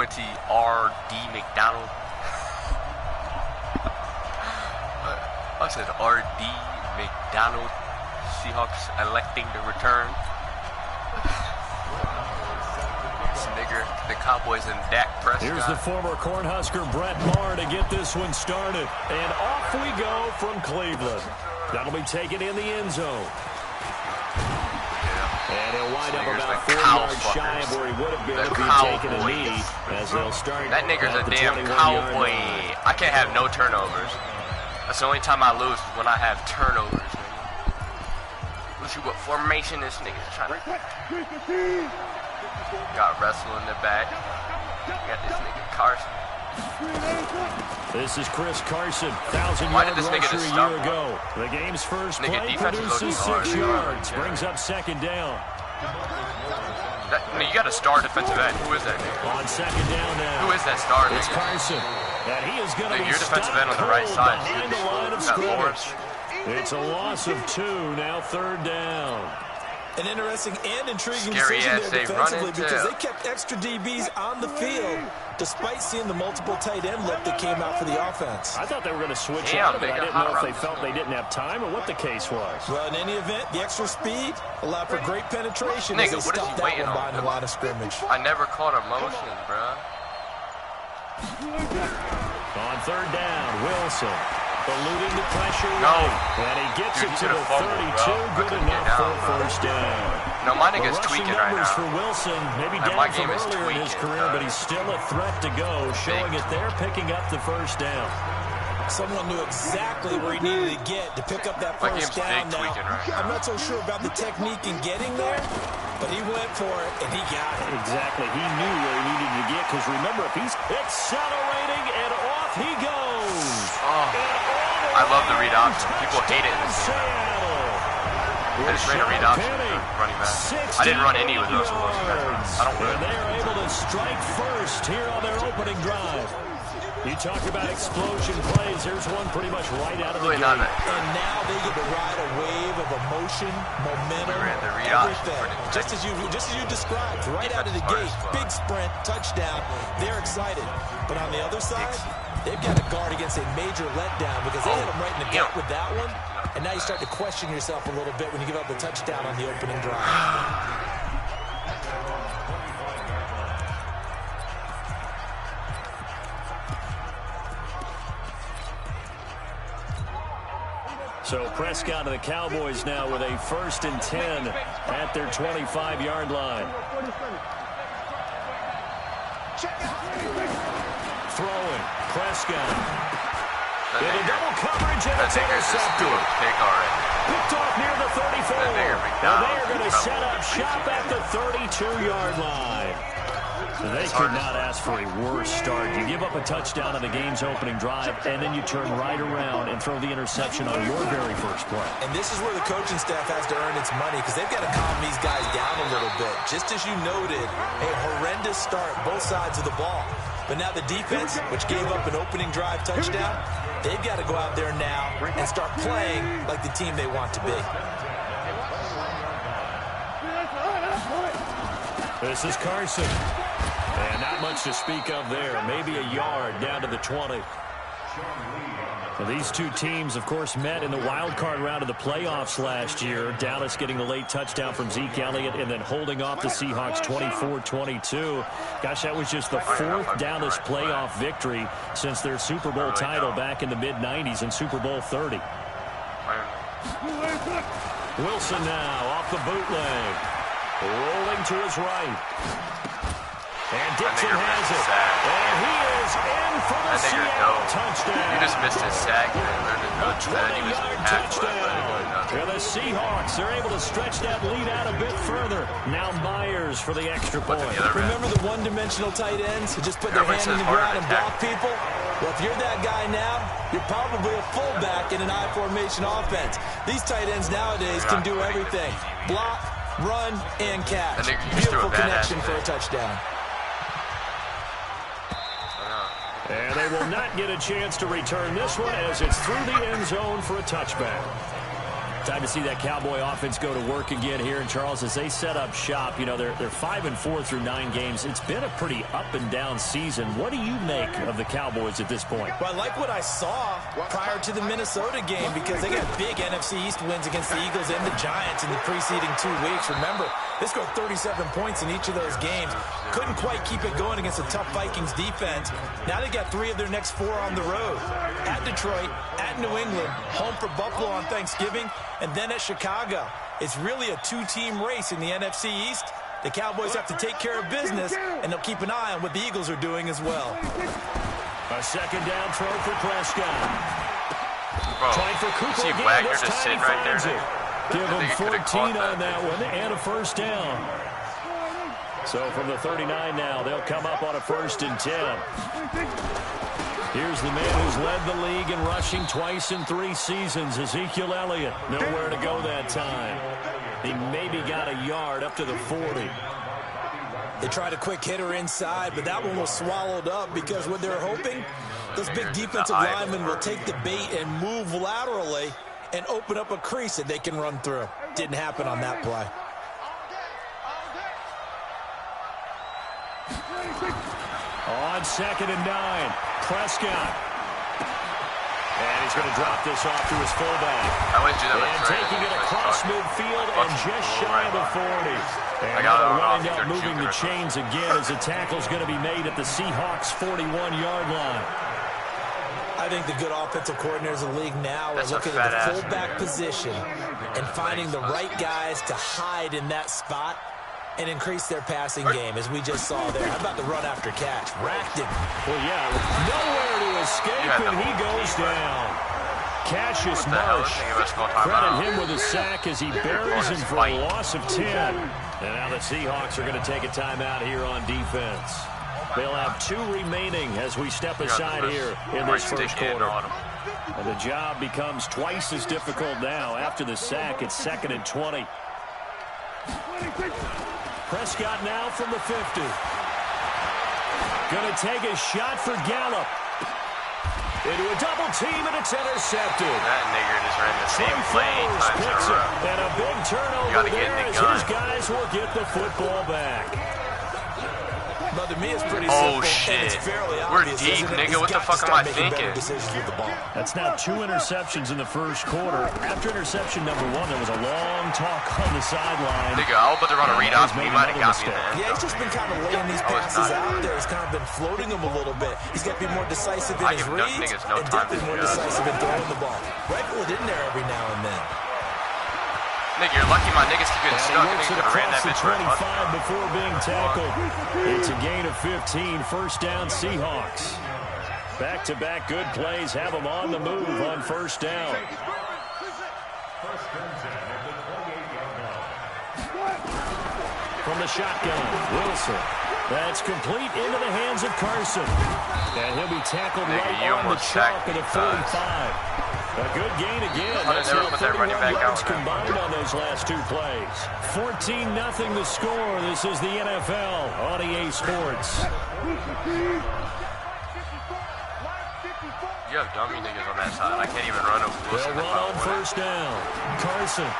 Quincy R.D. McDonald. I said R.D. McDonald. Seahawks electing to return. This nigger, the Cowboys and Dak Prescott. Here's the former Cornhusker Brett Maher to get this one started. And off we go from Cleveland. That'll be taken in the end zone. And he'll wind up about 4 yards shy of where he would have been if he'd taken a knee. As they'll start. That nigger's a damn cowboy. I can't have no turnovers. That's the only time I lose is when I have turnovers. Let's see what formation this nigga's trying to. Got Russell in the back. Got this nigga Carson. This is Chris Carson, 1,000-yard rusher a year ago. The game's first play produces 6 yards, brings up second down. You got a star defensive end. Who is that nigga? On second down now. Who is that star nigga? It's Carson. And he is going to be your defensive end on the right side. Behind the line of scrimmage. It's a loss of 2, now third down. An interesting and intriguing decision there defensively because they kept extra DBs on the field despite seeing the multiple tight end look that came out for the offense. I thought they were going to switch out, but I didn't know if they felt they didn't have time or what the case was. Well, in any event, the extra speed allowed for great penetration as they stopped that one behind the line of scrimmage. I never caught a motion, bro. On third down, Wilson. Eluding the pressure. No. And he gets it to the 32. Good enough for a first down. No, my nigga's tweaking right now. For Wilson, maybe down from earlier in his career, but he's still a threat to go, showing it there, picking up the first down. Someone knew exactly where he needed to get to pick up that first down now. I'm not so sure about the technique in getting there, but he went for it, and he got it. Exactly. He knew where he needed to get, because remember, if he's accelerating, and off he goes. Oh. I love the read option. People hate it in this game. I just ran a read option running back. I didn't run any with those Wilson. I don't run. And they are able to strike first here on their opening drive. You talk about explosion plays. Here's one pretty much right out of the gate. And now they get to ride a wave of emotion, momentum, everything. Just as you described, right out of the gate. Big sprint, touchdown. They're excited. But on the other side, they've got to guard against a major letdown because they hit them right in the gut with that one. And now you start to question yourself a little bit when you give up the touchdown on the opening drive. So Prescott and the Cowboys now with a 1st and 10 at their 25-yard line. Throwing, Prescott. In a double coverage, and it's intercepted. Picked off near the 34. And they are going to set up shop at the 32-yard line. They could not ask for a worse start. You give up a touchdown on the game's opening drive, and then you turn right around and throw the interception on your very first play. And this is where the coaching staff has to earn its money because they've got to calm these guys down a little bit. Just as you noted, a horrendous start, both sides of the ball. But now the defense, which gave up an opening drive touchdown, they've got to go out there now and start playing like the team they want to be. This is Carson. And not much to speak of there. Maybe a yard down to the 20. Well, these two teams, of course, met in the wild card round of the playoffs last year. Dallas getting the late touchdown from Zeke Elliott and then holding off the Seahawks 24-22. Gosh, that was just the 4th Dallas playoff victory since their Super Bowl title back in the mid-90s in Super Bowl 30. Wilson now off the bootleg. Rolling to his right. And Dixon has it. And he is in for the Seattle touchdown. You just missed his sack. And the Seahawks are able to stretch that lead out a bit further. Now Myers for the extra point. Remember the one-dimensional tight ends who just put their hand in the ground and block people? Well, if you're that guy now, you're probably a fullback in an I-formation offense. These tight ends nowadays can do everything. Block, run, and catch. Beautiful connection for a touchdown. And they will not get a chance to return this one as it's through the end zone for a touchback. Time to see that Cowboy offense go to work again here. And, Charles, as they set up shop, you know, they're 5-4 through 9 games. It's been a pretty up-and-down season. What do you make of the Cowboys at this point? Well, I like what I saw prior to the Minnesota game because they got big NFC East wins against the Eagles and the Giants in the preceding 2 weeks. Remember, they scored 37 points in each of those games. Couldn't quite keep it going against a tough Vikings defense. Now they got 3 of their next 4 on the road. At Detroit, at New England, home for Buffalo on Thanksgiving, and then at Chicago. It's really a 2-team race in the NFC East. The Cowboys have to take care of business, and they'll keep an eye on what the Eagles are doing as well. A second down throw for Prescott. Bro, trying for Cooper see again. Wagner just sitting right there. Give him 14 on that one and a first down. So from the 39 now, they'll come up on a 1st and 10. Here's the man who's led the league in rushing twice in 3 seasons, Ezekiel Elliott. Nowhere to go that time. He maybe got a yard up to the 40. They tried a quick hitter inside, but that one was swallowed up because what they're hoping, those big defensive linemen will take the bait and move laterally and open up a crease that they can run through. Didn't happen on that play. On 2nd and 9, Prescott. And he's going to drop this off to his fullback. I always do that with and taking it across midfield and just shy of the 40. And now they'll wind up moving the chains again as the tackle's going to be made at the Seahawks' 41-yard line. I think the good offensive coordinators in the league now are looking at the fullback position and finding the right guys to hide in that spot and increase their passing game, as we just saw there. How about the run after catch? Racked him. Well, yeah, nowhere to escape, and he goes down. Cassius Marsh, credit him with a sack as he buries him for a loss of 10. And now the Seahawks are going to take a timeout here on defense. They'll have 2 remaining as we step aside here in this first quarter. And the job becomes twice as difficult now. After the sack, it's 2nd and 20. Prescott now from the 50. Going to take a shot for Gallup. Into a double team, and it's intercepted. That nigger just ran the same play times in a row. And a big turnover there as his guys will get the football back. But to me, it's pretty simple. Oh, shit. It's fairly We're obvious, deep, isn't it? nigga. What the fuck am I thinking? That's now 2 interceptions in the first quarter. After interception number 1, there was a long talk on the sideline. Nigga, I was about to run a read off. He might have got me there. Yeah, he's just been kind of laying these passes out there. He's kind of been floating them a little bit. He's got to be more decisive in his reads and definitely more decisive in throwing the ball. Rifle it in there every now and then. Nigga, you're lucky my niggas keep getting stuck. He could have ran that bitch 25 before being tackled. It's a gain of 15. First down, Seahawks. Back-to-back good plays have them on the move on first down. From the shotgun, Wilson. That's complete into the hands of Carson. And he'll be tackled right on the chalk at the 45. A good gain again. That's now 31 yards combined on those last 2 plays. 14-0 the score. This is the NFL on EA Sports. You have dummy niggas on that side. I can't even run over Wilson. They'll run on first down. Carson.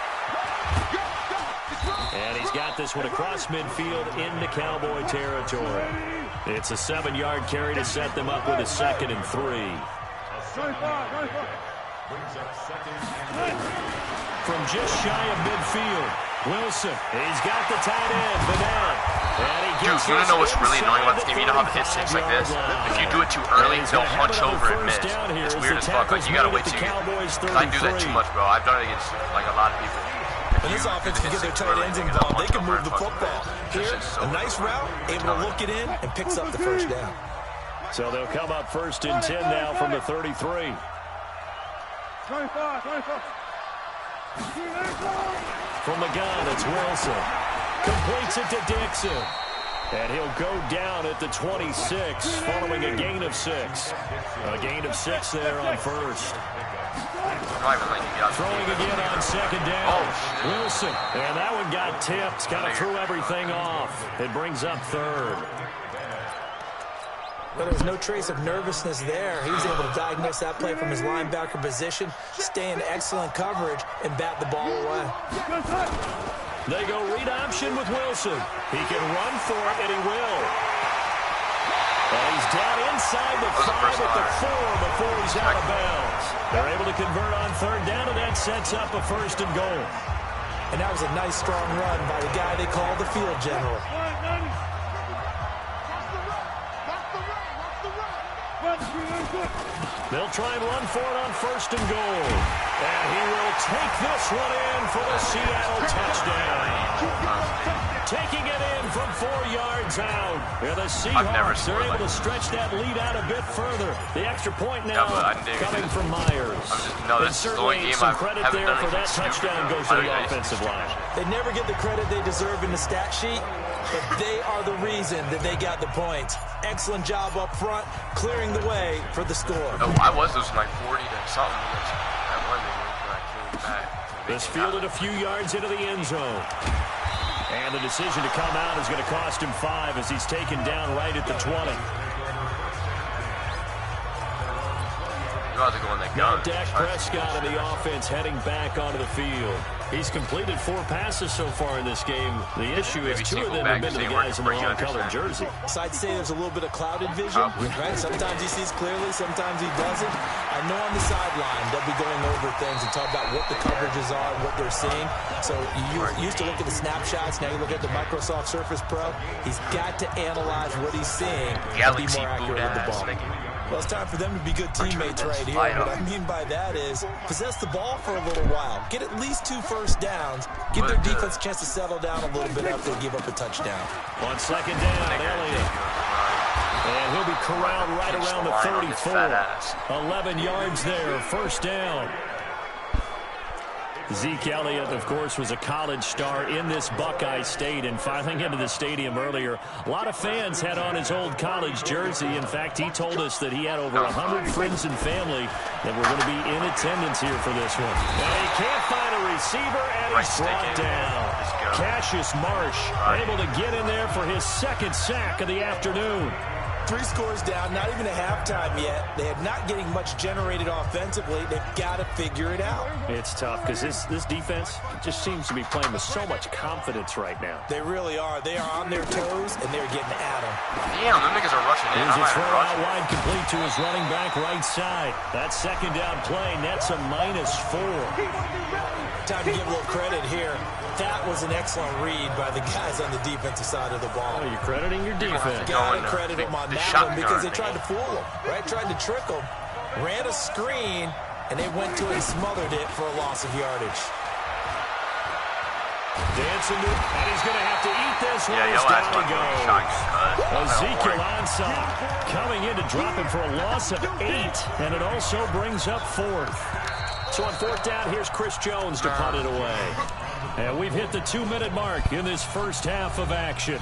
And he's got this one across midfield into Cowboy territory. It's a 7-yard carry to set them up with a 2nd and 3. From just shy of midfield, Wilson. He's got the tight end, Madden. Dude, you want to know what's really annoying about this game? You know how the hit six like this? If you do it too early, they'll hunch over and miss. It's weird as fuck. Like, you gotta wait till you get... I do that too much, bro. I've done it against, like, a lot of people. And this offense can get their tight ends involved. They can move the football. Here, a nice route, able to look it in, and picks up the first down. So they'll come up 1st and 10 now from the 33. 25. From the gun, it's Wilson. Completes it to Dixon. And he'll go down at the 26, following a gain of 6. A gain of 6 there on first. Throwing again on 2nd down. Wilson. And that one got tipped. Kind of threw everything off. It brings up 3rd. Well, there's no trace of nervousness there. He was able to diagnose that play from his linebacker position, stay in excellent coverage, and bat the ball away. They go read option with Wilson. He can run for it, and he will. And he's down inside the 5 at the 4 before he's out of bounds. They're able to convert on third down, and that sets up a 1st and goal. And that was a nice, strong run by the guy they call the field general. They'll try and run for it on 1st and goal. And he will take this one in for the Seattle touchdown. Taking it in from 4 yards out. And the Seahawks are able to stretch that lead out a bit further. The extra point now coming from Myers. And certainly some credit there for that touchdown goes to the offensive line. They never get the credit they deserve in the stat sheet, but they are the reason that they got the points. Excellent job up front, clearing the way for the score. Oh, I was losing like 40 to something at one minute when I came back. This fielded a few yards into the end zone. And the decision to come out is going to cost him 5 as he's taken down right at the 20. Now Dak Prescott and the offense heading back onto the field. He's completed 4 passes so far in this game. The issue is 2 of them have been to the guys in the wrong colored jersey. So I'd say there's a little bit of clouded vision, right? Sometimes he sees clearly, sometimes he doesn't. I know on the sideline they'll be going over things and talk about what the coverages are and what they're seeing. So you used to look at the snapshots, now you look at the Microsoft Surface Pro. He's got to analyze what he's seeing and be more accurate with the ball. Well, it's time for them to be good teammates right here. What I mean by that is possess the ball for a little while. Get at least 2 first downs. Give their defense a chance to settle down a little bit after they give up a touchdown. On 2nd down, Elliott. And he'll be corralled right around the 34. 11 yards there, 1st down. Zeke Elliott, of course, was a college star in this Buckeye State, and filing into the stadium earlier, a lot of fans had on his old college jersey. In fact, he told us that he had over 100 friends and family that were going to be in attendance here for this one. And he can't find a receiver, and he's brought down. Cassius Marsh able to get in there for his 2nd sack of the afternoon. 3 scores down, not even a halftime yet. They are not getting much generated offensively. They've got to figure it out. It's tough because this defense just seems to be playing with so much confidence right now. They really are. They are on their toes, and they're getting at them. Damn, them niggas are rushing in. Here's a throw out wide complete to his running back right side. That 2nd down play nets a -4. Time to give a little credit here. That was an excellent read by the guys on the defensive side of the ball. Oh, you're crediting your defense. Got to credit them on that one because they tried to fool them, right? Tried to trick them. Ran a screen, and they went to it and smothered it for a loss of yardage. Dancing to, and he's going to have to eat this one. Down he goes. Ezekiel Ansah coming in to drop him for a loss of 8, and it also brings up 4th. So on 4th down, here's Chris Jones to punt it away. And we've hit the 2-minute mark in this first half of action.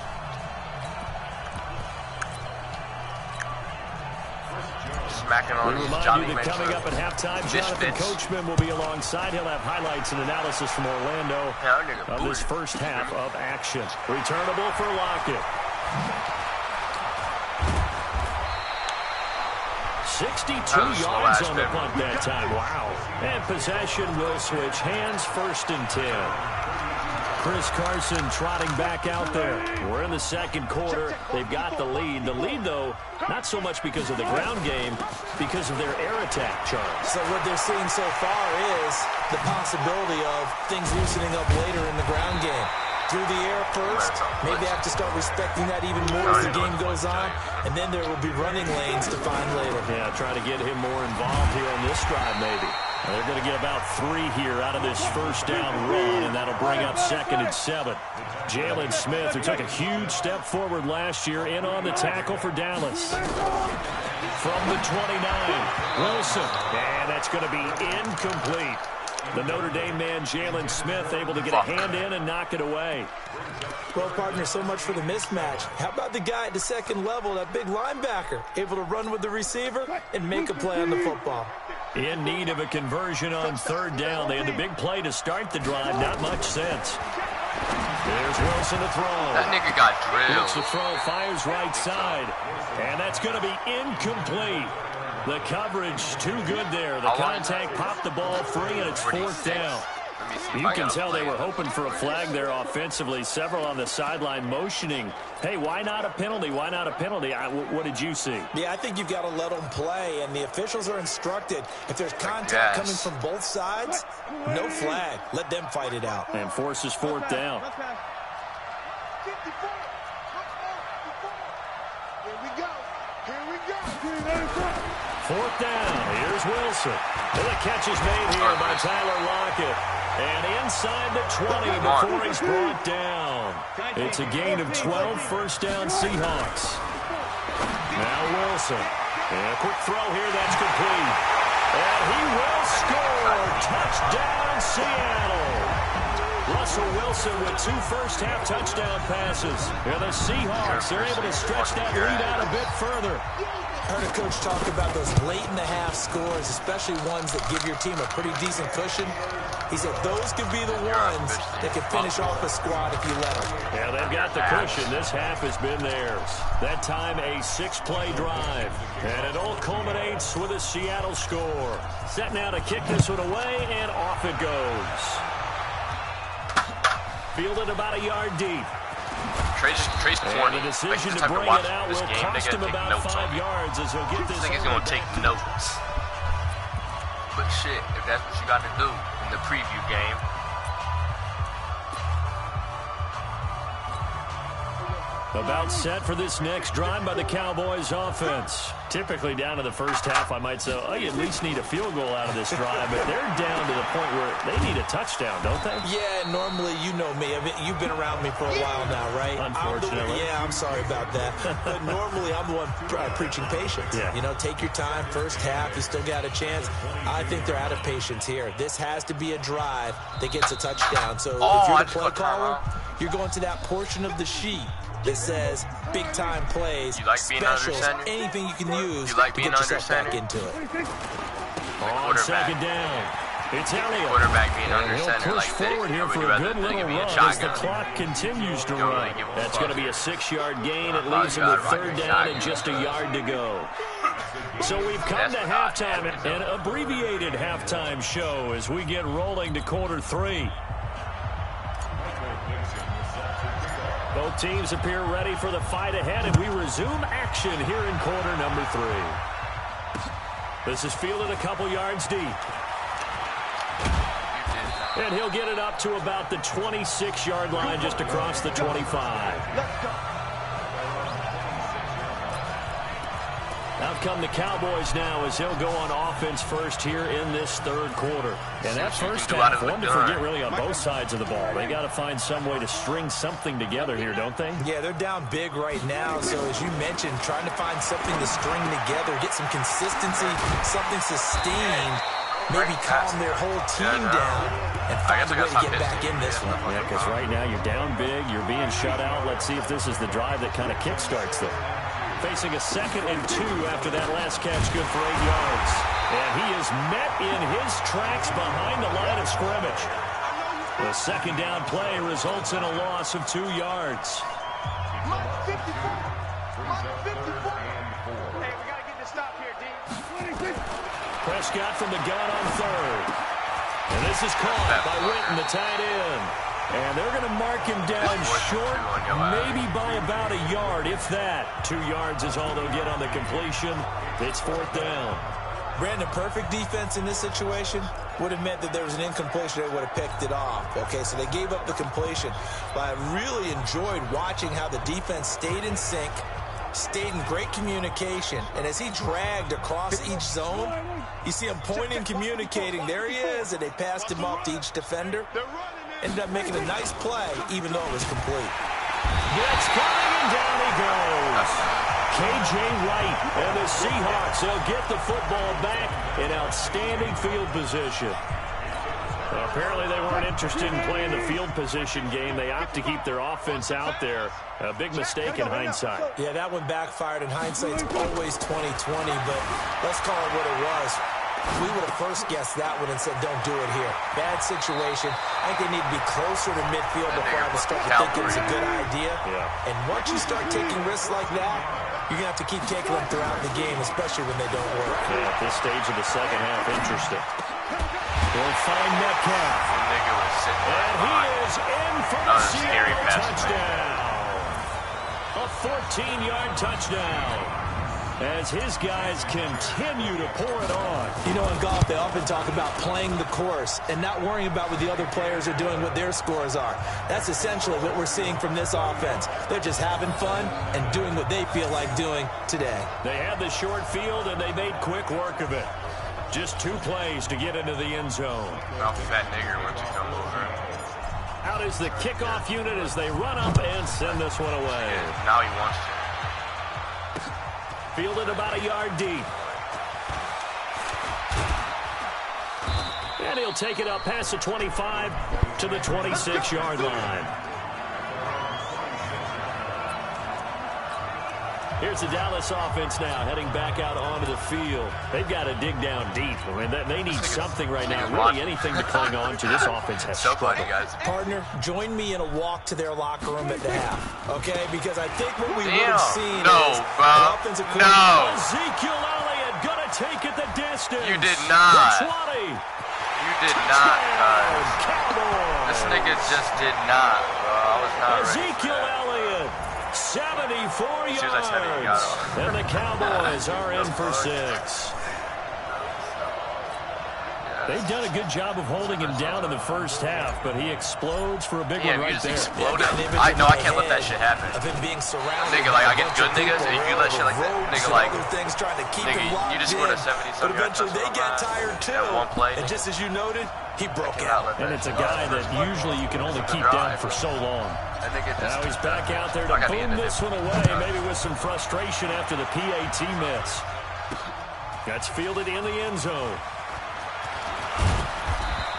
Smacking on we remind you that coming up at halftime, Jonathan Coachman will be alongside. He'll have highlights and analysis from Orlando of this first half of action. Returnable for Lockett. 62 yards on the punt that time. Wow. And possession will switch hands, 1st and 10. Chris Carson trotting back out there. We're in the 2nd quarter. They've got the lead. The lead, though, not so much because of the ground game, because of their air attack, Charles. So what they're seeing so far is the possibility of things loosening up later in the ground game. Through the air first, maybe have to start respecting that even more as the game goes on, and then there will be running lanes to find later. Yeah, try to get him more involved here on this drive, maybe. They're going to get about 3 here out of this 1st down run, and that'll bring up 2nd and 7. Jalen Smith, who took a huge step forward last year, in on the tackle for Dallas. From the 29, Wilson, and that's going to be incomplete. The Notre Dame man, Jalen Smith, able to get a hand in and knock it away. Well, partner, so much for the mismatch. How about the guy at the 2nd level, that big linebacker, able to run with the receiver and make a play on the football? In need of a conversion on 3rd down. They had the big play to start the drive. Not much sense. There's Wilson to throw. That nigga got drilled. Looks to throw, fires right side. And that's going to be incomplete. The coverage too good there. The contact popped the ball free, and it's fourth down. You can tell they were hoping for a flag there offensively. Several on the sideline motioning. Hey, why not a penalty? Why not a penalty? What did you see? Yeah, I think you've got to let them play, and the officials are instructed. If there's contact coming from both sides, no flag. Let them fight it out. And forces fourth down. Fourth down. Here's Wilson. And the catch is made here by Tyler Lockett. And inside the 20 before he's brought down. It's a gain of 12, first down Seahawks. Now Wilson. And a quick throw here, that's complete. And he will score. Touchdown Seattle. Russell Wilson with 2 first-half touchdown passes. And the Seahawks are able to stretch that lead out a bit further. I heard a coach talk about those late-in-the-half scores, especially ones that give your team a pretty decent cushion. He said those could be the ones that can finish off a squad if you let them. Yeah, they've got the cushion. This half has been theirs. That time a 6-play drive. And it all culminates with a Seattle score. Set now to kick this one away, and off it goes. Fielded about a yard deep. Trace 20. And the decision to bring it out will cost him about 5 yards as he'll get this. I think he's going to take notes. But shit, if that's what you got to do in the preview game. About set for this next drive by the Cowboys offense. Typically down to the first half, I might say, oh, you at least need a field goal out of this drive, but they're down to the point where they need a touchdown, don't they? Yeah, normally, you know me. You've been around me for a while now, right? Unfortunately. I'm sorry about that. But normally, I'm the one preaching patience. Yeah. You know, take your time, first half, you still got a chance. I think they're out of patience here. This has to be a drive that gets a touchdown. So if you're the play caller, you're going to that portion of the sheet that says big-time plays, specials, anything you can use to get yourself back into it. On second down, it's Elliott. Quarterback being under He'll center push like forward here for a good little run as the clock continues to run. That's going to be a 6-yard gain. It leaves him with third down and just a yard to go. So we've come to halftime, an abbreviated halftime show as we get rolling to quarter 3. Both teams appear ready for the fight ahead, and we resume action here in quarter number 3. This is fielded a couple yards deep. And he'll get it up to about the 26-yard line, just across the 25. Out come the Cowboys now as he'll go on offense first here in this third quarter. And that first half, one to forget really on both sides of the ball. They got to find some way to string something together here, don't they? Yeah, they're down big right now. So as you mentioned, trying to find something to string together, get some consistency, something sustained, maybe calm their whole team down and find a way to get back in this one. Yeah, because right now you're down big, you're being shut out. Let's see if this is the drive that kind of kickstarts them. Facing a 2nd and 2 after that last catch, good for 8 yards. And he is met in his tracks behind the line of scrimmage. The second down play results in a loss of 2 yards. Prescott from the gun on third. And this is caught by Witten, the tight end. And they're going to mark him down short, maybe by about a yard, if that. 2 yards is all they'll get on the completion. It's fourth down. Brandon, perfect defense in this situation would have meant that there was an incompletion. They would have picked it off. Okay, so they gave up the completion. But I really enjoyed watching how the defense stayed in sync, stayed in great communication. And as he dragged across each zone, you see him pointing, communicating. There he is, and they passed him off to each defender. Ended up making a nice play, even though it was complete. Gets coming, and down he goes. K.J. Wright and the Seahawks, they'll get the football back in outstanding field position. Well, apparently they weren't interested in playing the field position game. They opt to keep their offense out there. A big mistake in hindsight. Yeah, that one backfired. In hindsight, it's always 20/20, but let's call it what it was. We would have first guessed that one and said, don't do it here. Bad situation. I think they need to be closer to midfield before I would start to think it was a good idea. Yeah. And once you start taking risks like that, you're going to have to keep taking them throughout the game, especially when they don't work. Yeah, at this stage of the second half, interesting. They'll find Metcalf. And he is in for the Seattle touchdown. A 14-yard touchdown. As his guys continue to pour it on. You know, in golf, they often talk about playing the course and not worrying about what the other players are doing, what their scores are. That's essentially what we're seeing from this offense. They're just having fun and doing what they feel like doing today. They had the short field, and they made quick work of it. Just 2 plays to get into the end zone. I'll be that nigger once you come over. Out is the kickoff unit as they run up and send this one away. Yeah, now he wants to. Fielded about a yard deep. And he'll take it up past the 25 to the 26-yard line. Here's the Dallas offense now, heading back out onto the field. They've got to dig down deep. I mean, they need something right now, really anything to cling on to. This offense has struggled. Partner, join me in a walk to their locker room at the half, okay? Because I think what we would have seen is an offensive coordinator. Ezekiel Elliott going to take it the distance. You did not. The 20. You did not, guys. This nigga just did not, bro. I was not Ezekiel Elliott. 74 yards. And the Cowboys are in for 6. They've done a good job of holding him down in the first half, but he explodes for a big one right there. Exploded. I can't let that shit happen. Of him being surrounded. Nigga, like, I get good niggas, and you let shit like that. Nigga, like, nigga, you just scored a 70-something. But eventually they get tired too. One play. And just as you noted, he broke out. And it's a guy that usually you can only keep down for so long. Now he's back out there to boom this one away, maybe with some frustration after the PAT miss. That's fielded in the end zone.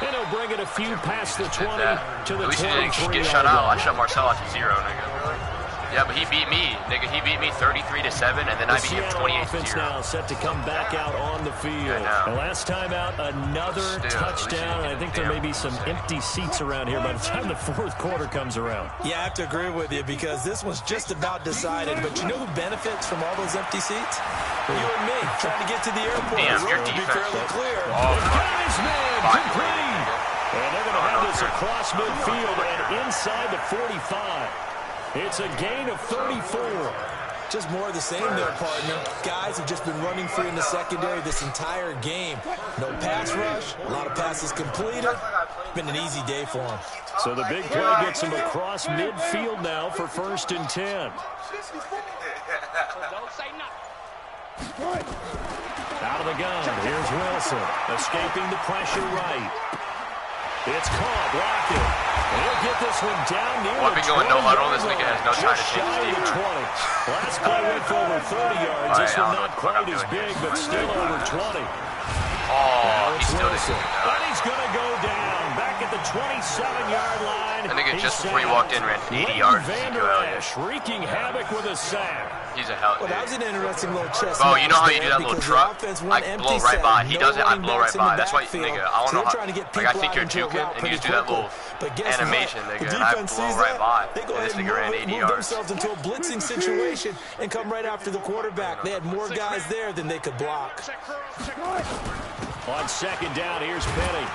And he'll bring it a few past the 20 to the 23. At least he didn't get shut out. I shut Marcel out to 0, nigga. Yeah, but he beat me, nigga. He beat me 33-7, and then I beat him 28-0. Now set to come back out on the field. The last time out, another touchdown. I think there may be some empty seats around here by the time the fourth quarter comes around. Yeah, I have to agree with you because this one's just about decided. But you know who benefits from all those empty seats? You and me, trying to get to the airport. Damn, the road will be fairly clear. Oh, guys, man, complete. And they're going to have this across midfield and inside the 45. It's a gain of 34. Just more of the same there, partner. Guys have just been running free in the secondary this entire game. No pass rush, a lot of passes completed. Been an easy day for them. So the big play gets them across midfield now for 1st and 10. Out of the gun, here's Wilson, escaping the pressure right. It's caught, blocked it. And he'll get this one down near the 20. Going no huddle. This nigga has no time to change his defense. Last play went for over 30 yards. This one not quite as big, but still over 20. Oh, he's still Wilson. And he's going to go down back at the 27-yard line. The nigga just before he walked in ran 80 yards. Wreaking havoc with a sack. He's a hell. Well, that was an interesting little chess. Oh, you know how you do that little truck? I blow right by. He does it, I blow right by. That's why, nigga, I don't know how. Like, I think you're juking, and you just do that little animation, nigga, and I blow right by. And this nigga ran 80 yards. Themselves into a blitzing situation and come right after the quarterback. They had more guys there than they could block. On 2nd down, here's Penny.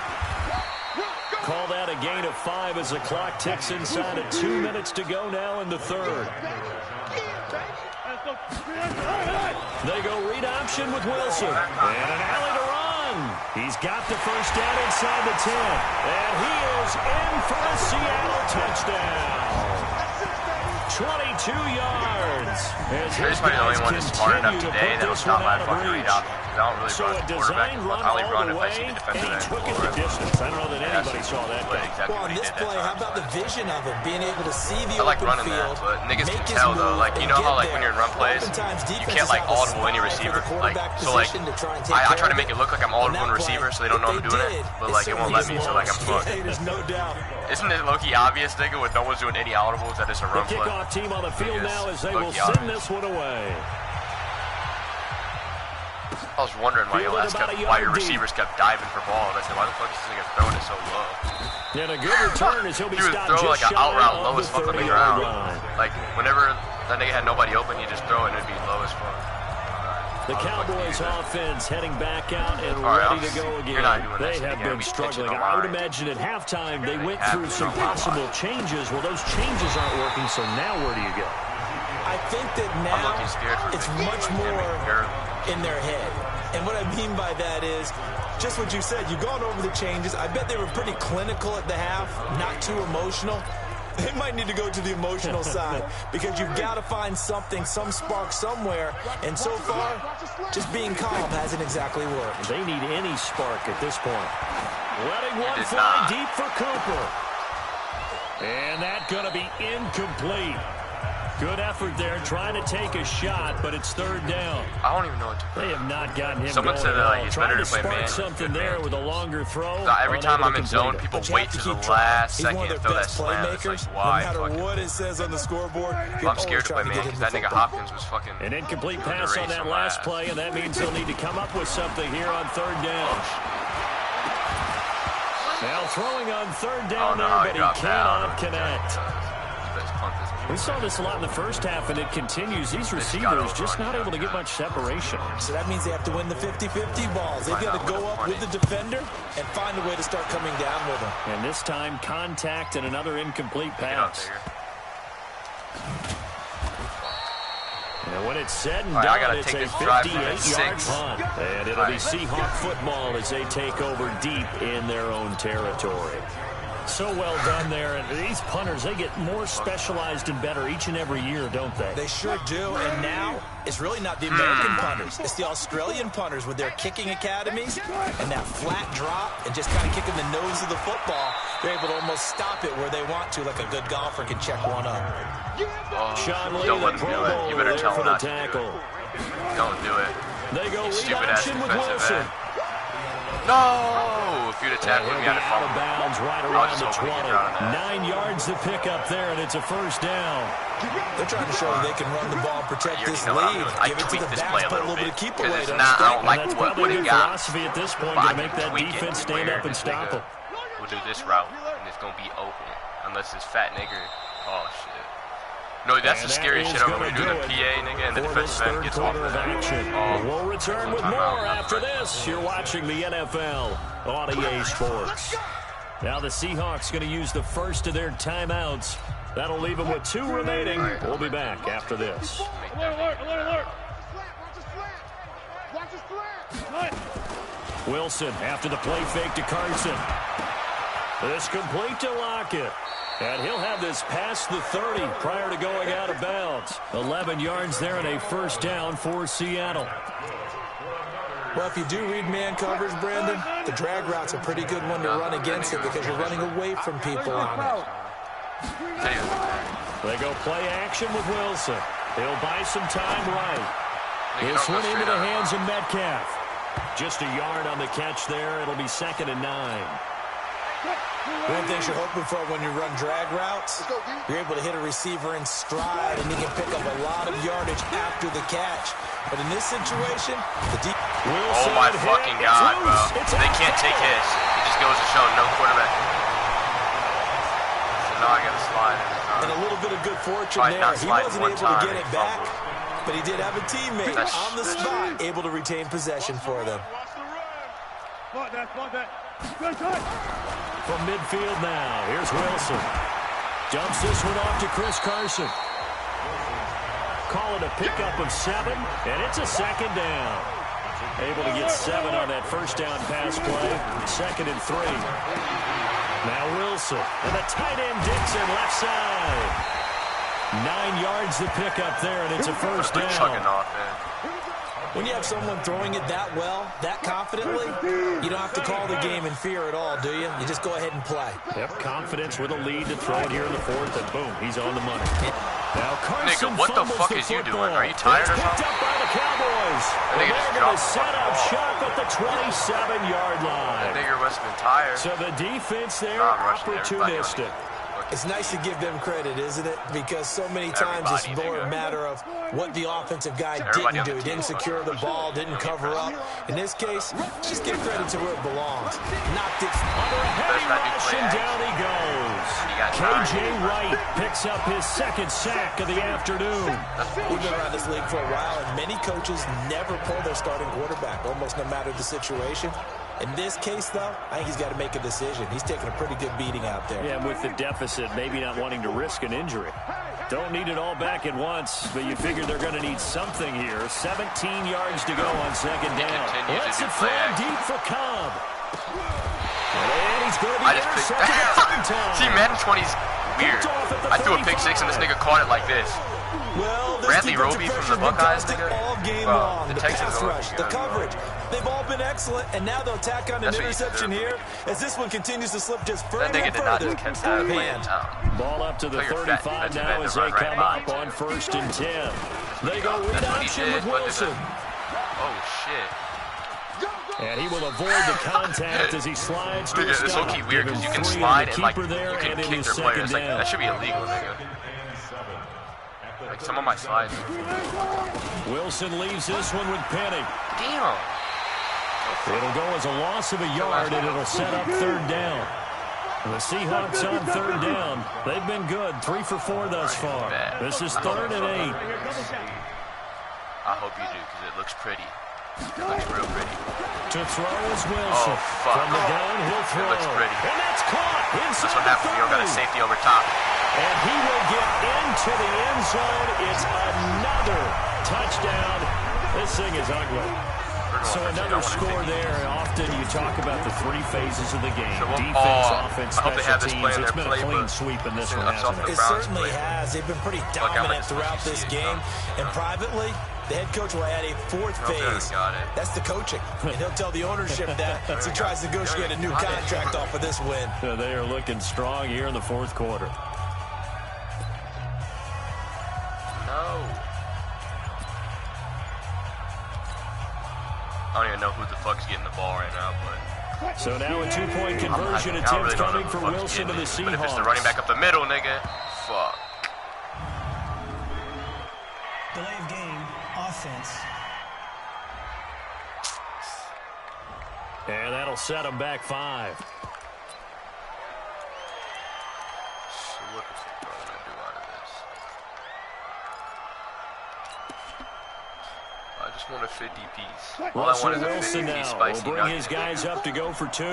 Call that a gain of 5 as the clock ticks inside of 2 minutes to go now in the 3rd. They go read option with Wilson. And an alley to run. He's got the first down inside the 10. And he is in for a Seattle touchdown. 22 yards. He's probably the only one that's smart enough today that will stop my fucking read option. I don't really run the quarterback. I only run if I see the defensive end. Took it the distance. I don't know that anybody saw that guy. Well, on this play, how about the vision of him, being able to see the open field? I like running that, but niggas can tell, though. Like, you know how, like, when you're in run plays, you can't, like, audible any receiver. Like, so, like, I try to make it look like I'm audible in receiver so they don't know I'm doing it. But, like, it won't let me, so, like, I'm fucked. There's no doubt. Isn't it low-key obvious, nigga, with no one's doing any audibles that it's a run play? The kickoff team on the field now as they will send this one away. I was wondering why your receivers kept diving for balls. I said, why the fuck is this nigga throwing it so low? And a good return as he'll be stopped just like an out route low shy as of fuck the on the 30-yard ground. line. Like, whenever that nigga had nobody open, he'd just throw it and it'd be low as fuck. The Cowboys offense heading back out and ready to go again. They have been struggling. I would imagine at halftime they went through some possible changes. Well, those changes aren't working, so now where do you go? I think that now it's much more in their head. And what I mean by that is just what you said. You've gone over the changes. I bet they were pretty clinical at the half, not too emotional. They might need to go to the emotional side because you've got to find something, some spark somewhere. And so far, just being calm hasn't exactly worked. They need any spark at this point. Letting one fly deep for Cooper. And that's going to be incomplete. Good effort there, trying to take a shot, but it's third down. I don't even know what to do. They have not gotten him Someone going said that he's better to play spark man. something there with a longer throw. So every time I'm in zone, people wait to the last second to throw that slam. It's like, why? No matter what it says on the scoreboard, I'm scared to play man because that nigga Hopkins was fucking... An incomplete pass on that last play, and that means they'll need to come up with something here on third down. Now throwing on third down there, but he cannot connect. We saw this a lot in the first half, and it continues. These receivers just not able to get much separation. So that means they have to win the 50-50 balls. They've got to go up with the defender and find a way to start coming down with him. And this time, contact and another incomplete pass. And when it's said and done, it's a 58-yard punt. And it'll be Seahawk football as they take over deep in their own territory. So well done there. And these punters, they get more specialized and better each and every year, don't they? They sure do. And now it's really not the American punters. It's the Australian punters with their kicking academies and that flat drop and just kind of kicking the nose of the football. They're able to almost stop it where they want to, like a good golfer can check one up. Sean Lee, don't let him do it. You better tell him not to tackle. Don't do it. They go lead option with Wilson. No! If you'd have tackled him, you got to out of bounds right around the 20. 9 yards to pick up there, and it's a first down. They're trying to show that they can run the ball and protect this lead. Give it to the backs, put a little bit of keep away. I don't like what he got. Philosophy at this point to make that defense stand up and stop him. We'll do this route, and it's going to be open. Unless this fat nigger. Oh, shit. No, that's the scariest shit ever when you do the PA, nigga, and the defensive end gets off of that. We'll return with more after this. You're watching the NFL on EA Sports. Now the Seahawks going to use the first of their timeouts. That'll leave them with 2 remaining. We'll be back after this. Alert. Wilson after the play fake to Carson. This complete to Lockett. And he'll have this past the 30 prior to going out of bounds. 11 yards there and a first down for Seattle. Well, if you do read man coverage, Brandon, the drag route's a pretty good one to run against it because you're running away from people on it. They go play action with Wilson. He'll buy some time right. This one into the hands of Metcalf. Just a yard on the catch there. It'll be 2nd and 9. One of the things you're hoping for when you run drag routes, you're able to hit a receiver in stride, and he can pick up a lot of yardage after the catch. But in this situation, the deep... Oh, my fucking God, bro. They can't take hits. It just goes to show no quarterback. So now I got to slide. And a little bit of good fortune there. He wasn't able to get it back, but he did have a teammate on the spot able to retain possession for them. From midfield now, here's Wilson. Dumps this one off to Chris Carson. Call it a pickup of 7, and it's a 2nd down. Able to get 7 on that first down pass play. 2nd and 3. Now Wilson, and the tight end Dixon left side. 9 yards to pick up there, and it's a first down. When you have someone throwing it that well, that confidently, you don't have to call the game in fear at all, do you? You just go ahead and play. Yep, confidence with a lead to throw it here in the 4th, and boom, he's on the money. Now Carson nigga, what the fuck is you doing? Are you tired or something? Picked up by the Cowboys. They're going to set up shop at the 27-yard line. That nigga must have been tired. So the defense there, opportunistic. It's nice to give them credit, isn't it? Because so many times it's more a matter of what the offensive guy didn't do. He didn't secure the ball, didn't cover up. In this case, just give credit to where it belongs. Knocked it under a heavy rush, and down he goes. K.J. Wright picks up his second sack of the afternoon. We've been around this league for a while, and many coaches never pull their starting quarterback, almost no matter the situation. In this case, though, I think he's got to make a decision. He's taking a pretty good beating out there. Yeah, with the deficit, maybe not wanting to risk an injury. Don't need it all back at once, but you figure they're going to need something here. 17 yards to go on second down. Let's it fly deep for Cobb. And he's going to be intercepted a third time. See, Madden 20's weird. I threw a pick six, and this nigga caught it like this. Well, Bradley Roby from the Buckeyes, all game long. The pass rush, the coverage, they've all been excellent, and now they'll tack on an interception here as this one continues to slip just further and further out of hand. Ball up to the 35 now as they come up on 1st and 10. They go read option with Wilson. Oh, shit. And he will avoid the contact as he slides to a stop. It's low-key weird because you can slide and, like, you can kick their players. Like, that should be illegal, nigga. Like, some of my slides. Wilson leaves this one with Penny. Damn. It'll go as a loss of a yard, and it'll set up 3rd down. The Seahawks on 3rd down. They've been good, 3 for 4 thus far. This is 3rd and 8. I hope you do, because it looks pretty. It looks real pretty. To throw is Wilson. From the gun, he'll throw. It looks pretty. And that's caught. That's what happens when you don't got a safety over top. And he will get into the end zone. It's another touchdown. This thing is ugly. So another score there. Often you talk about the 3 phases of the game. Defense, offense, special teams. It's been a clean sweep in this one, hasn't it? It certainly has. They've been pretty dominant throughout this game. And privately, the head coach will add a 4th phase. That's the coaching. And he'll tell the ownership that as he tries to negotiate a new contract off of this win. They are looking strong here in the 4th quarter. I don't even know who the fuck's getting the ball right now, but... So now a 2-point conversion attempt coming for Wilson to the Seahawks. But if it's the running back up the middle, nigga, fuck. Delay of game, offense. And that'll set him back 5. So what is he going to do out of this? I just want a 50-piece. All I want is a 50-piece spicy will bring his guys up to go for 2. All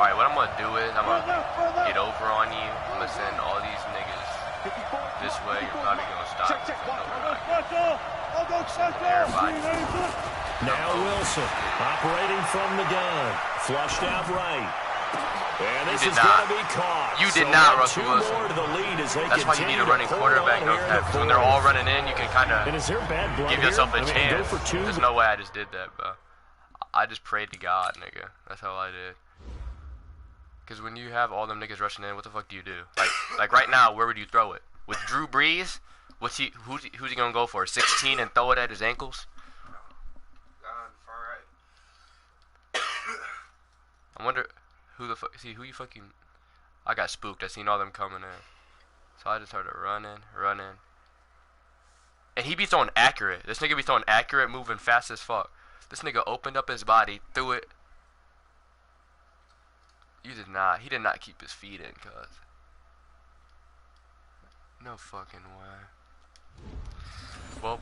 right, what I'm going to do is I'm going to get over on you. I'm going to send all these niggas this way. You're probably going to stop. Everybody. Now Wilson operating from the gun. Flushed out right. And this is going to be caught. You did not, Russell Wilson. More to the lead as they That's why you need a running quarterback. Because when they're all running in, you can kind of give yourself a chance. There's no way I just did that, bro. I just prayed to God, nigga. That's how I did. Because when you have all them niggas rushing in, what the fuck do you do? Like right now, where would you throw it? With Drew Brees? Who's he gonna go for? 16 and throw it at his ankles? I wonder who the fuck. See who you fucking. I got spooked. I seen all them coming in, so I just started running. And he be throwing accurate. This nigga be throwing accurate, moving fast as fuck. This nigga opened up his body, threw it. You did not. He did not keep his feet in, cuz. No fucking way. Well,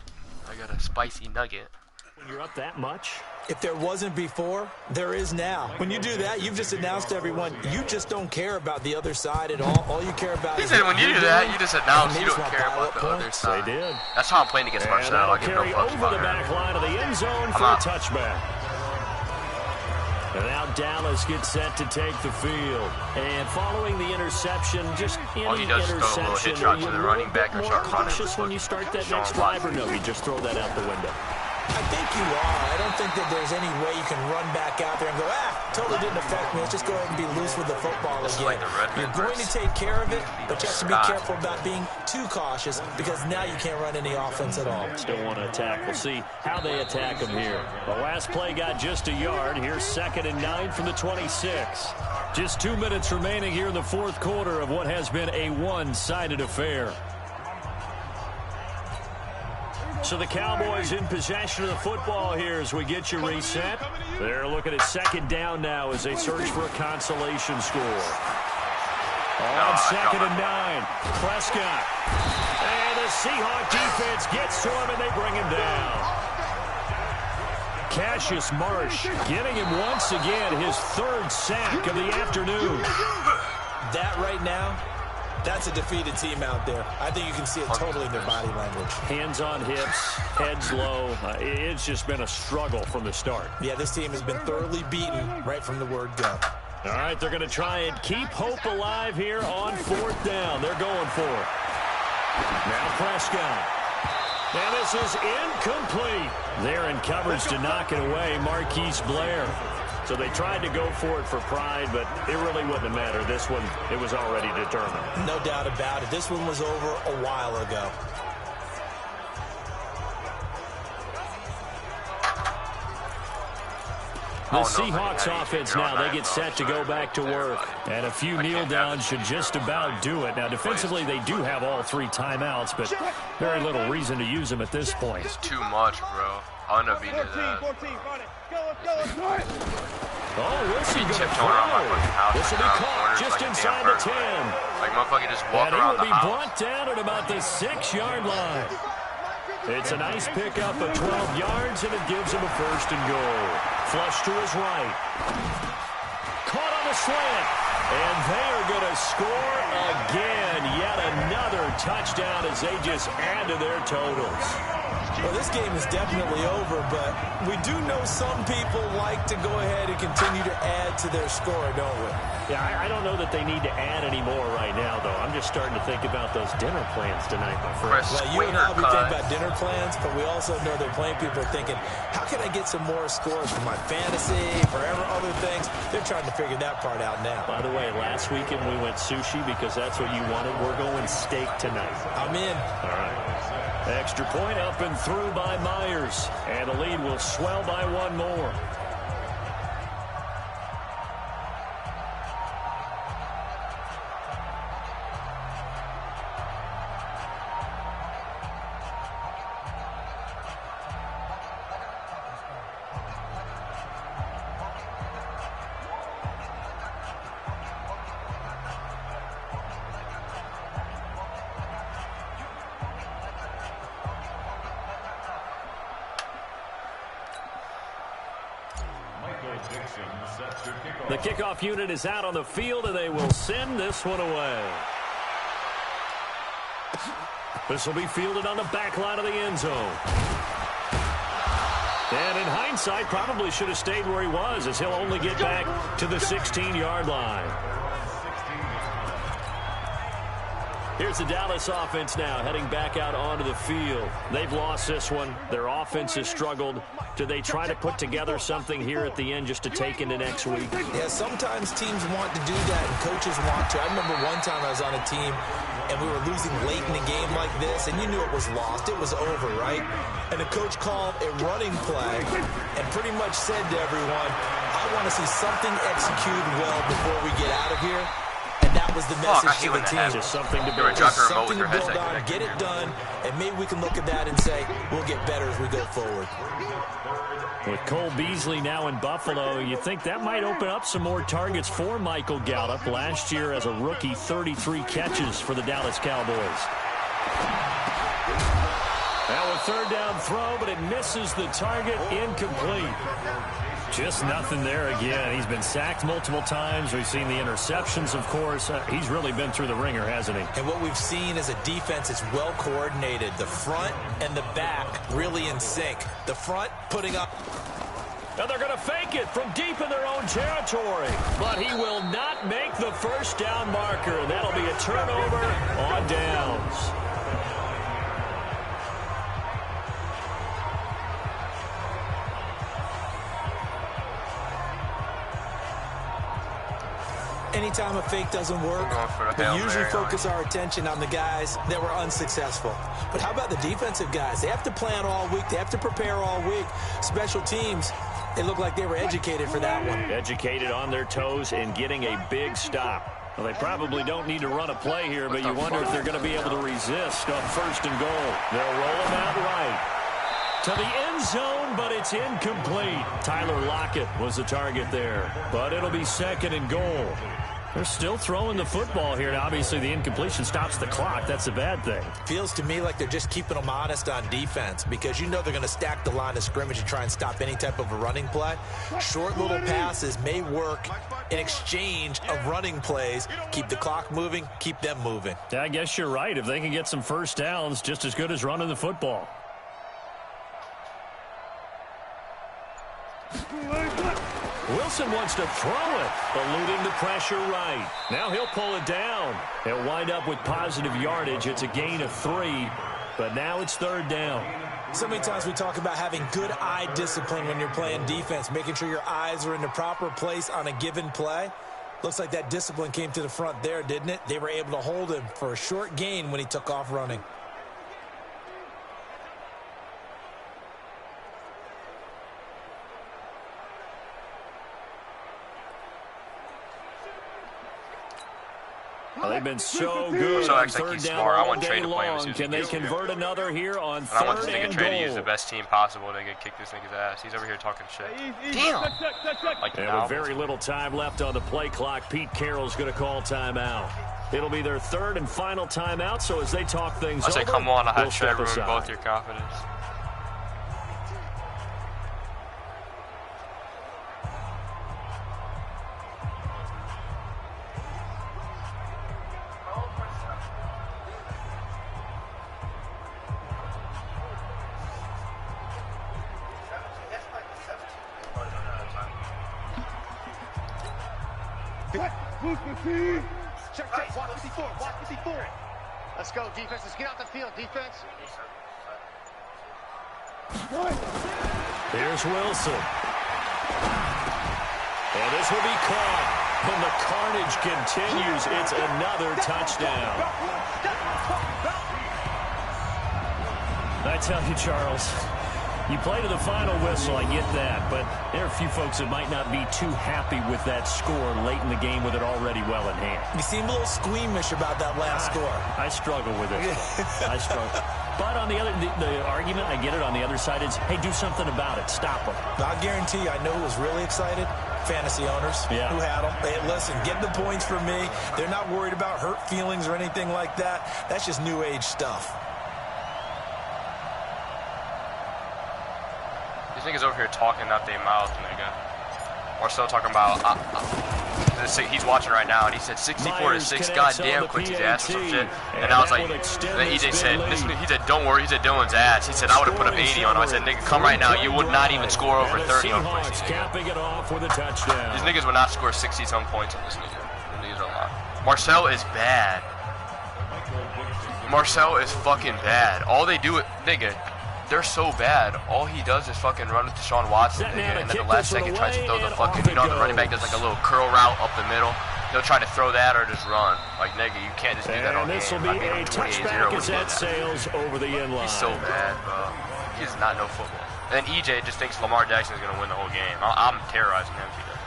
I got a spicy nugget. When you're up that much? If there wasn't before, there is now. When you do that, you've just announced to everyone, you just don't care about the other side at all. All you care about is... He said when you do that, you just announce you don't care about the other side. They did. That's how I'm playing against Marcel. I give no fucks about the back line of the end zone for a touchback. And now Dallas gets set to take the field. And following the interception, just any interception, throw a little hitch out to the running back or start running. Cautious when you start that next drive, or no, you just throw that out the window? I think you are. I don't think that there's any way you can run back out there and go, totally didn't affect me. Let's just go ahead and be loose with the football again. You're going to take care of it, but you have to be careful about being too cautious because now you can't run any offense at all. Still want to attack. We'll see how they attack them here. The last play got just a yard. Here's 2nd and 9 from the 26. Just 2 minutes remaining here in the fourth quarter of what has been a one-sided affair. So the Cowboys in possession of the football here as we get you reset. They're looking at 2nd down now as they search for a consolation score. On 2nd and 9, Prescott. And the Seahawk defense gets to him and they bring him down. Cassius Marsh getting him once again his 3rd sack of the afternoon. That right now, that's a defeated team out there. I think you can see it totally in their body language. Hands on hips, heads low. It's just been a struggle from the start. Yeah, this team has been thoroughly beaten right from the word go. All right, they're going to try and keep hope alive here on 4th down. They're going for it. Now Prescott. And this is incomplete. They're in coverage to knock it away, Marquise Blair. So they tried to go for it for pride, but it really wouldn't have mattered. This one, it was already determined. No doubt about it. This one was over a while ago. The Seahawks offense now, they get set to go back to work. And a few kneel downs should just about do it. Now, defensively, they do have all 3 timeouts, but very little reason to use them at this point. It's too much, bro. I'll end up beating that. Oh, Wilson go through. This will be caught just inside the 10. Like, motherfucker just walk around the house. And he will be brought down at about the 6-yard line. It's a nice pickup of 12 yards, and it gives him a 1st and goal. Flush to his right. Caught on the slant. And they are going to score again. Yet another touchdown as they just add to their totals. Well, this game is definitely over, but we do know some people like to go ahead and continue to add to their score, don't we? Yeah, I don't know that they need to add any more right now, though. I'm just starting to think about those dinner plans tonight, my friend. Well, you and I, we think about dinner plans, but we also know they're playing people are thinking, how can I get some more scores for my fantasy, for other things? They're trying to figure that part out now. By the way, last weekend we went sushi because that's what you wanted. We're going steak tonight. I'm in. All right. Extra point up and through by Myers. And the lead will swell by 1 more. The kickoff unit is out on the field, and they will send this one away. This will be fielded on the back line of the end zone. And in hindsight, probably should have stayed where he was, as he'll only get back to the 16-yard line. Here's the Dallas offense now heading back out onto the field. They've lost this one. Their offense has struggled. Do they try to put together something here at the end just to take into next week? Yeah, sometimes teams want to do that and coaches want to. I remember one time I was on a team and we were losing late in a game like this, and you knew it was lost. It was over, right? And the coach called a running play and pretty much said to everyone, I want to see something executed well before we get out of here. And that was the message to the team. Just something to build. Something to build on, get it done, and maybe we can look at that and say, we'll get better as we go forward. With Cole Beasley now in Buffalo, you think that might open up some more targets for Michael Gallup. Last year as a rookie, 33 catches for the Dallas Cowboys. Now a third down throw, but it misses the target, incomplete. Just nothing there again. He's been sacked multiple times. We've seen the interceptions, of course. He's really been through the ringer, hasn't he? And what we've seen is a defense that's well coordinated. The front and the back really in sync. The front putting up. Now they're going to fake it from deep in their own territory. But he will not make the first down marker. That'll be a turnover on downs. anytime a fake doesn't work, we usually focus our attention on the guys that were unsuccessful. But how about the defensive guys? They have to plan all week. They have to prepare all week. Special teams, it looked like they were educated for that one. Educated on their toes and getting a big stop. Well, they probably don't need to run a play here, but you wonder if they're going to be able to resist on 1st and goal. They'll roll them out right to the end zone, but it's incomplete. Tyler Lockett was the target there, but it'll be 2nd and goal. They're still throwing the football here, and obviously the incompletion stops the clock. That's a bad thing. Feels to me like they're just keeping them honest on defense because you know they're going to stack the line of scrimmage and try and stop any type of a running play. Short little passes may work in exchange of running plays. Keep the clock moving, keep them moving. Yeah, I guess you're right. If they can get some first downs, just as good as running the football. Wilson wants to throw it, eluding the pressure right. Now he'll pull it down. He'll wind up with positive yardage. It's a gain of 3, but now it's 3rd down. So many times we talk about having good eye discipline when you're playing defense, making sure your eyes are in the proper place on a given play. Looks like that discipline came to the front there, didn't it? They were able to hold him for a short gain when he took off running. Well, they've been so good so on actually 3rd he's down smart. I all want day Trey to play him as long. soon as Can he they gets convert another here on 3rd and goal? I want this nigga Trey to use the best team possible to kick this nigga's ass. He's over here talking shit. Damn! Like with very little time left on the play clock, Pete Carroll's going to call timeout. It'll be their 3rd and final timeout, so as they talk things over, I say, come on, I had we'll Trey ruin aside. both your confidence. Check, watch 54, watch 54. Let's go, defense. Let's get out the field, defense. Here's Wilson. And this will be caught. And the carnage continues. It's another touchdown. I tell you, Charles, you play to the final whistle, I get that, but there are a few folks that might not be too happy with that score late in the game with it already well in hand. You seem a little squeamish about that last score. I struggle with it. I struggle. But on the other, the argument, I get it, on the other side is, hey, do something about it. Stop them. I guarantee you, I know who was really excited. Fantasy owners who had them. Hey, listen, get the points for me. They're not worried about hurt feelings or anything like that. That's just new age stuff. These niggas over here talking out their mouths, nigga. Marcel talking about, he's watching right now, and he said 64-6, goddamn Quincy's ass or some shit. And I was like, and then EJ said, he said, don't worry, he said Dylan's ass. He said, I would have put up 80 on him. I said, nigga, come right now. You would not even score over 30 on Quincy. These niggas would not score 60-some points on this nigga. These niggas are lying. Marcel is bad. Marcel is fucking bad. All they do, nigga, they're so bad. All he does is fucking run with Deshaun Watson, nigga, and then the last second tries to throw the fucking, you know, the running back does like a little curl route up the middle. He'll try to throw that or just run. Like, nigga, you can't just do that all game. This will be a touchback as that sails over the end line. He's so bad, bro. He does not know football. And then EJ just thinks Lamar Jackson is going to win the whole game. I'm terrorizing him if he does that.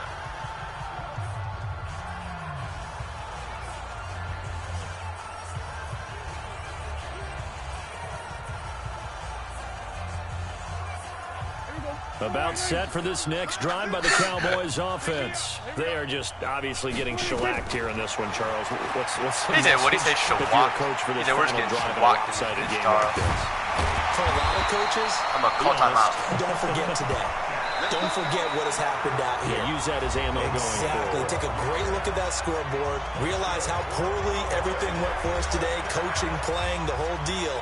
About set for this next drive by the Cowboys offense. They are just obviously getting shellacked here in this one, Charles. What's he said, what did he say, shellacked? Coach for this we're just getting shellacked in this game like this. For a lot of coaches, I'm going to call timeout. Don't forget today. Don't forget what has happened out here. Yeah, use that as ammo going forward. Take a great look at that scoreboard. Realize how poorly everything went for us today. Coaching, playing, the whole deal.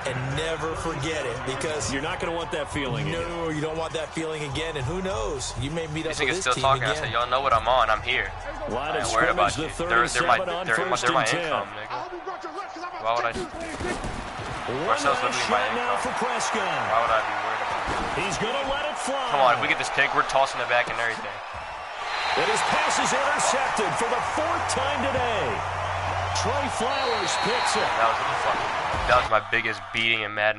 And never forget it, because you're not going to want that feeling again. No, you don't want that feeling again. And who knows? You may meet up with this still team talking. again. I said, y'all know what I'm on. I'm here. Line I of ain't worried about scrimmage, you. the 37 on They're first my and 10. income, nigga. Why would I? Marcel's literally my income. For Prescott. Why would I be worried about it? He's going to let it fly. Come on, if we get this pick, we're tossing it back and everything. And his pass is intercepted for the 4th time today. Trey Flowers picks it. That was my biggest beating in Madden.